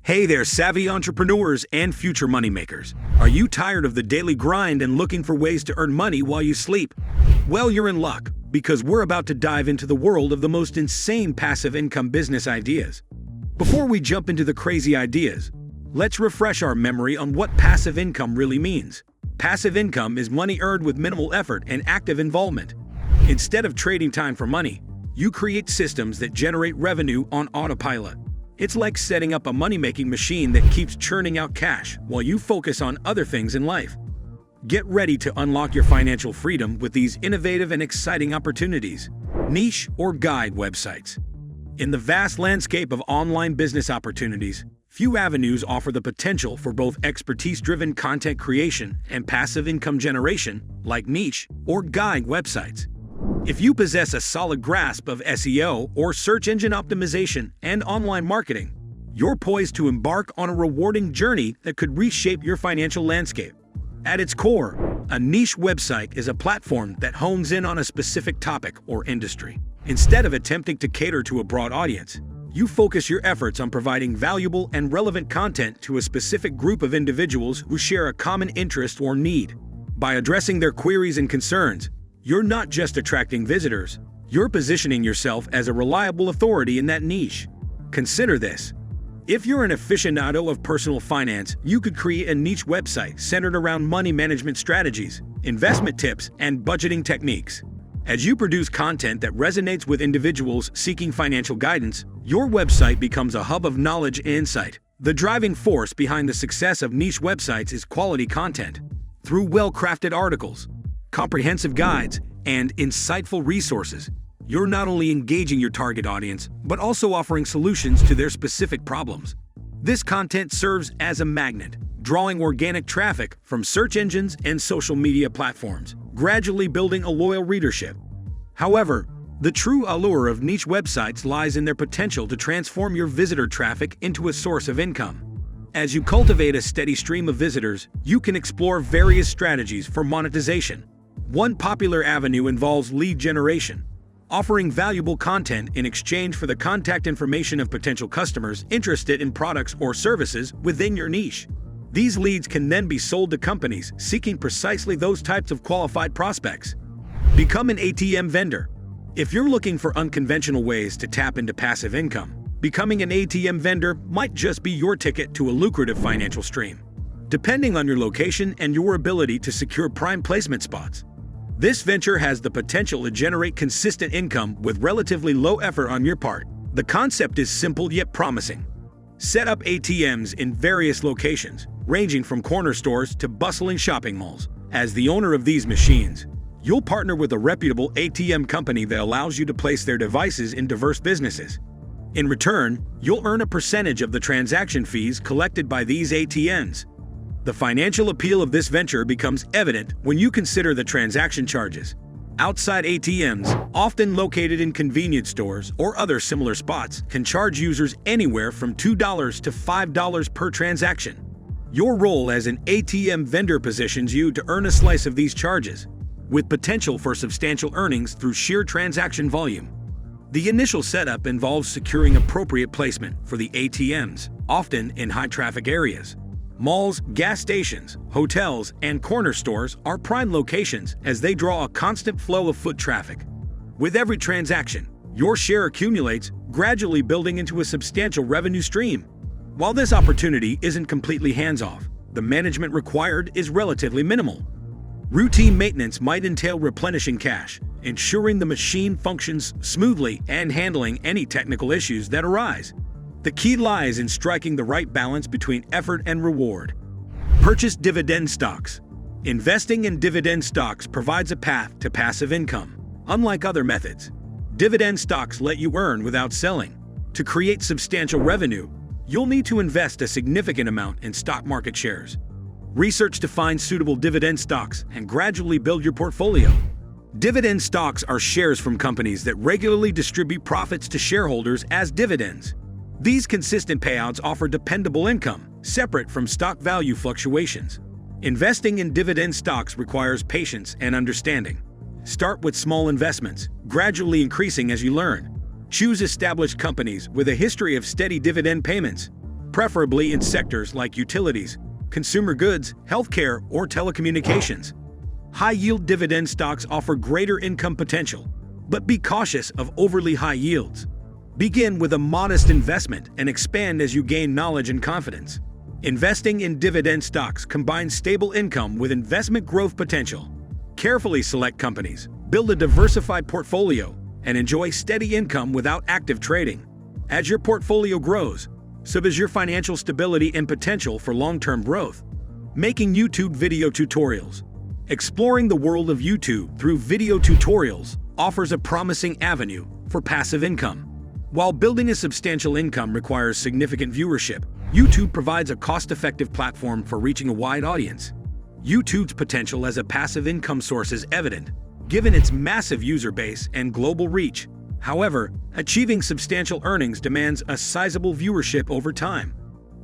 Hey there, savvy entrepreneurs and future moneymakers. Are you tired of the daily grind and looking for ways to earn money while you sleep? Well, you're in luck, because we're about to dive into the world of the most insane passive income business ideas. Before we jump into the crazy ideas, let's refresh our memory on what passive income really means. Passive income is money earned with minimal effort and active involvement. Instead of trading time for money, you create systems that generate revenue on autopilot. It's like setting up a money-making machine that keeps churning out cash while you focus on other things in life. Get ready to unlock your financial freedom with these innovative and exciting opportunities. Niche or guide websites. In the vast landscape of online business opportunities, few avenues offer the potential for both expertise-driven content creation and passive income generation like niche or guide websites. If you possess a solid grasp of SEO or search engine optimization and online marketing, you're poised to embark on a rewarding journey that could reshape your financial landscape. At its core, a niche website is a platform that hones in on a specific topic or industry. Instead of attempting to cater to a broad audience, you focus your efforts on providing valuable and relevant content to a specific group of individuals who share a common interest or need. By addressing their queries and concerns, you're not just attracting visitors, you're positioning yourself as a reliable authority in that niche. Consider this. If you're an aficionado of personal finance, you could create a niche website centered around money management strategies, investment tips, and budgeting techniques. As you produce content that resonates with individuals seeking financial guidance, your website becomes a hub of knowledge and insight. The driving force behind the success of niche websites is quality content. Through well-crafted articles, comprehensive guides, and insightful resources, you're not only engaging your target audience, but also offering solutions to their specific problems. This content serves as a magnet, drawing organic traffic from search engines and social media platforms, gradually building a loyal readership. However, the true allure of niche websites lies in their potential to transform your visitor traffic into a source of income. As you cultivate a steady stream of visitors, you can explore various strategies for monetization. One popular avenue involves lead generation, offering valuable content in exchange for the contact information of potential customers interested in products or services within your niche. These leads can then be sold to companies seeking precisely those types of qualified prospects. Become an ATM vendor. If you're looking for unconventional ways to tap into passive income, becoming an ATM vendor might just be your ticket to a lucrative financial stream. Depending on your location and your ability to secure prime placement spots, this venture has the potential to generate consistent income with relatively low effort on your part. The concept is simple yet promising. Set up ATMs in various locations, ranging from corner stores to bustling shopping malls. As the owner of these machines, you'll partner with a reputable ATM company that allows you to place their devices in diverse businesses. In return, you'll earn a percentage of the transaction fees collected by these ATMs. The financial appeal of this venture becomes evident when you consider the transaction charges. Outside ATMs, often located in convenience stores or other similar spots, can charge users anywhere from $2 to $5 per transaction. Your role as an ATM vendor positions you to earn a slice of these charges, with potential for substantial earnings through sheer transaction volume. The initial setup involves securing appropriate placement for the ATMs, often in high-traffic areas. Malls, gas stations, hotels, and corner stores are prime locations as they draw a constant flow of foot traffic. With every transaction, your share accumulates, gradually building into a substantial revenue stream. While this opportunity isn't completely hands-off, the management required is relatively minimal. Routine maintenance might entail replenishing cash, ensuring the machine functions smoothly, and handling any technical issues that arise. The key lies in striking the right balance between effort and reward. Purchase dividend stocks. Investing in dividend stocks provides a path to passive income. Unlike other methods, dividend stocks let you earn without selling. To create substantial revenue, you'll need to invest a significant amount in stock market shares. Research to find suitable dividend stocks and gradually build your portfolio. Dividend stocks are shares from companies that regularly distribute profits to shareholders as dividends. These consistent payouts offer dependable income, separate from stock value fluctuations. Investing in dividend stocks requires patience and understanding. Start with small investments, gradually increasing as you learn. Choose established companies with a history of steady dividend payments. preferably in sectors like utilities, consumer goods, healthcare, or telecommunications. High-yield dividend stocks offer greater income potential, but be cautious of overly high yields. Begin with a modest investment and expand as you gain knowledge and confidence. Investing in dividend stocks combines stable income with investment growth potential. Carefully select companies, build a diversified portfolio, and enjoy steady income without active trading. As your portfolio grows, so does your financial stability and potential for long-term growth. Making YouTube video tutorials. Exploring the world of YouTube through video tutorials offers a promising avenue for passive income. While building a substantial income requires significant viewership, YouTube provides a cost-effective platform for reaching a wide audience. YouTube's potential as a passive income source is evident, given its massive user base and global reach. However, achieving substantial earnings demands a sizable viewership over time.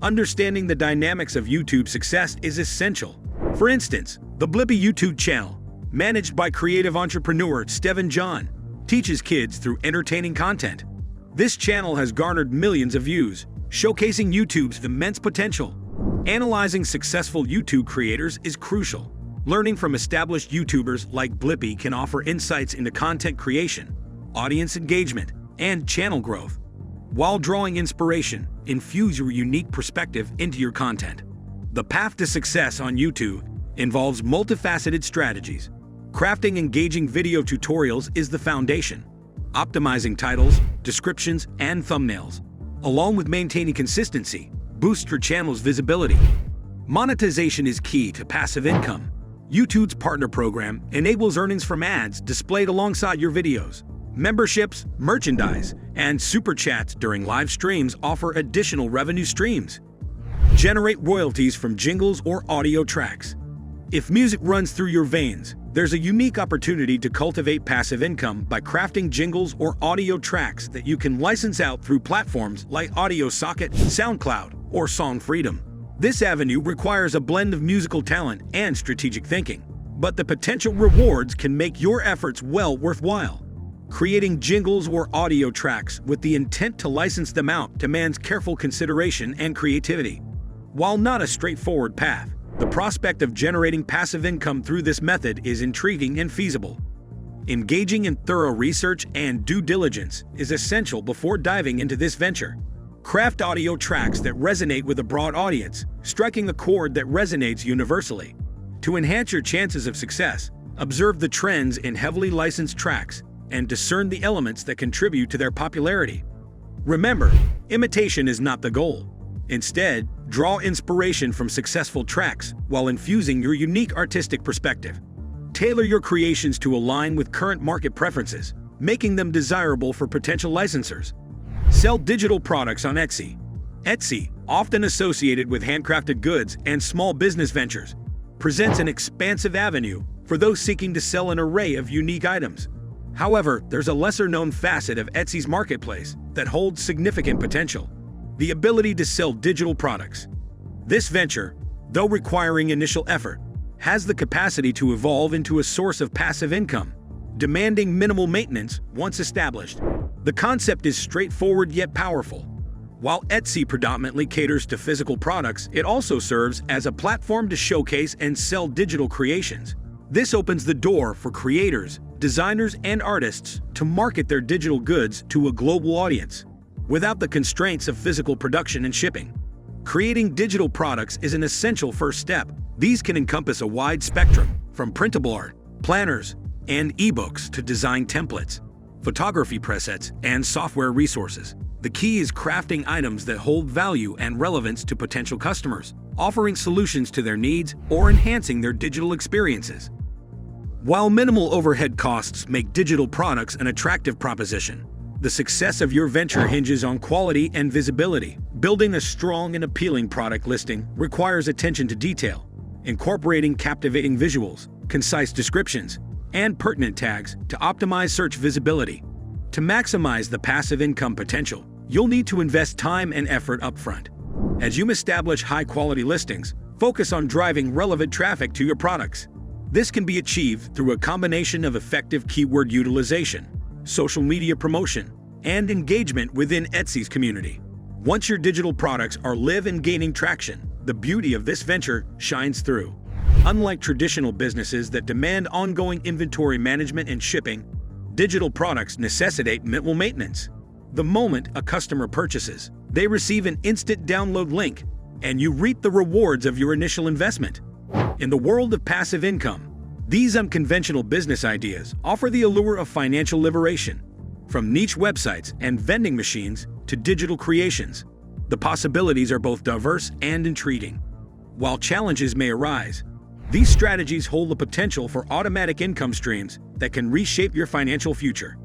Understanding the dynamics of YouTube's success is essential. For instance, the Blippi YouTube channel, managed by creative entrepreneur Steven John, teaches kids through entertaining content. This channel has garnered millions of views, showcasing YouTube's immense potential. Analyzing successful YouTube creators is crucial. Learning from established YouTubers like Blippi can offer insights into content creation, audience engagement, and channel growth. While drawing inspiration, infuse your unique perspective into your content. The path to success on YouTube involves multifaceted strategies. Crafting engaging video tutorials is the foundation. Optimizing titles, descriptions, and thumbnails, along with maintaining consistency, boosts your channel's visibility. Monetization is key to passive income. YouTube's partner program enables earnings from ads displayed alongside your videos. Memberships, merchandise, and super chats during live streams offer additional revenue streams. Generate royalties from jingles or audio tracks. If music runs through your veins, there's a unique opportunity to cultivate passive income by crafting jingles or audio tracks that you can license out through platforms like Audio Socket, SoundCloud, or Song Freedom. This avenue requires a blend of musical talent and strategic thinking, but the potential rewards can make your efforts well worthwhile. Creating jingles or audio tracks with the intent to license them out demands careful consideration and creativity. While not a straightforward path, the prospect of generating passive income through this method is intriguing and feasible. Engaging in thorough research and due diligence is essential before diving into this venture. Craft audio tracks that resonate with a broad audience, striking a chord that resonates universally. To enhance your chances of success, observe the trends in heavily licensed tracks and discern the elements that contribute to their popularity. Remember, imitation is not the goal. Instead, draw inspiration from successful tracks while infusing your unique artistic perspective. Tailor your creations to align with current market preferences, making them desirable for potential licensors. Sell digital products on Etsy. Etsy, often associated with handcrafted goods and small business ventures, presents an expansive avenue for those seeking to sell an array of unique items. However, there's a lesser-known facet of Etsy's marketplace that holds significant potential: the ability to sell digital products. This venture, though requiring initial effort, has the capacity to evolve into a source of passive income, demanding minimal maintenance once established. The concept is straightforward yet powerful. While Etsy predominantly caters to physical products, it also serves as a platform to showcase and sell digital creations. This opens the door for creators, designers, and artists to market their digital goods to a global audience, without the constraints of physical production and shipping. Creating digital products is an essential first step. These can encompass a wide spectrum, from printable art, planners, and ebooks to design templates, photography presets, and software resources. The key is crafting items that hold value and relevance to potential customers, offering solutions to their needs or enhancing their digital experiences. While minimal overhead costs make digital products an attractive proposition, the success of your venture hinges on quality and visibility. Building a strong and appealing product listing requires attention to detail, incorporating captivating visuals, concise descriptions, and pertinent tags to optimize search visibility. To maximize the passive income potential, you'll need to invest time and effort upfront. As you establish high-quality listings, focus on driving relevant traffic to your products. This can be achieved through a combination of effective keyword utilization, social media promotion, and engagement within Etsy's community. Once your digital products are live and gaining traction, the beauty of this venture shines through. Unlike traditional businesses that demand ongoing inventory management and shipping, digital products necessitate minimal maintenance. The moment a customer purchases, they receive an instant download link, and you reap the rewards of your initial investment. In the world of passive income, these unconventional business ideas offer the allure of financial liberation. From niche websites and vending machines to digital creations, the possibilities are both diverse and intriguing. While challenges may arise, these strategies hold the potential for automatic income streams that can reshape your financial future.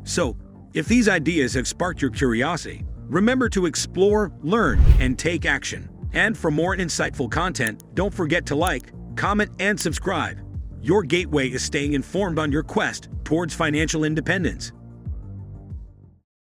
So, if these ideas have sparked your curiosity, remember to explore, learn, and take action. And for more insightful content, don't forget to like, comment, and subscribe. Your gateway is staying informed on your quest towards financial independence.